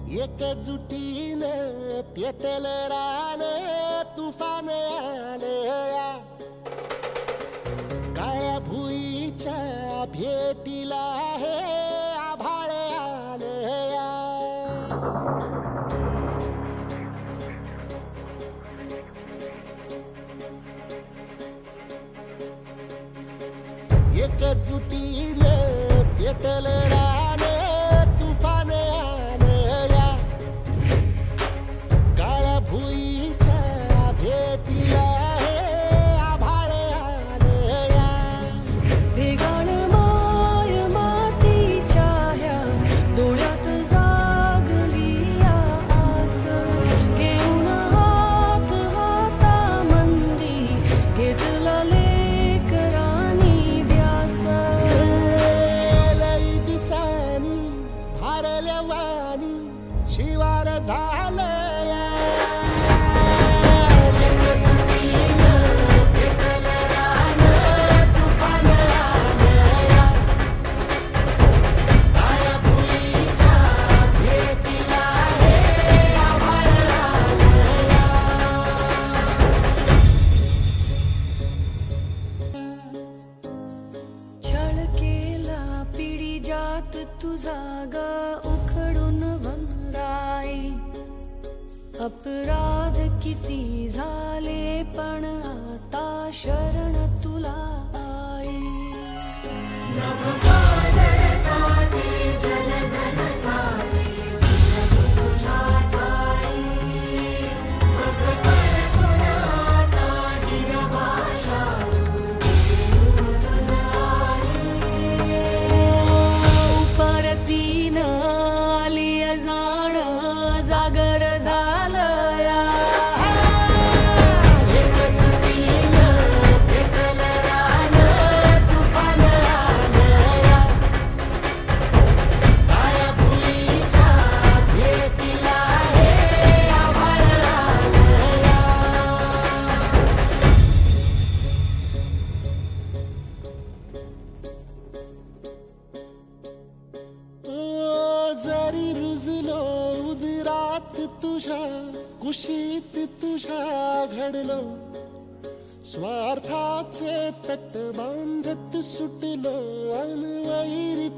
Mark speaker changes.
Speaker 1: एकजुटीने पेटल रान तुफान आलया काळ्या भुईच्या भेटीला हे आभाळ आलया एकजुटीने पेटल रान तुफान आलया काळ्या भुईच्या भेटीला हे आभाळ आलया
Speaker 2: भेगाळ माय मातीच्या ह्या डोळ्यात जागली आस घेऊन हात हातामंदी घेतला लेकरांनी ध्यास
Speaker 1: लई दिसानी भारल्या वाणी शिवार झालया एकजुटीने पेटल रान तुफान आलया काळ्या भुईच्या भेटीला हे आभाळ आलया
Speaker 2: छळ केला पिढी जात तुझा ग उखडून वनराई अपराध किती झाले पण आता शरण तुला आई परतीन आली जाण जागर झालया
Speaker 1: एकजुटीने पेटल रान तुफान आलया काळ्या भुईच्या भेटीला हे आभाळ आलया जरी रुजलो उदरात तुझ्या कुशीत तुझ्या घडलो स्वार्थाचे तट बांधत सुटलो अनवैरी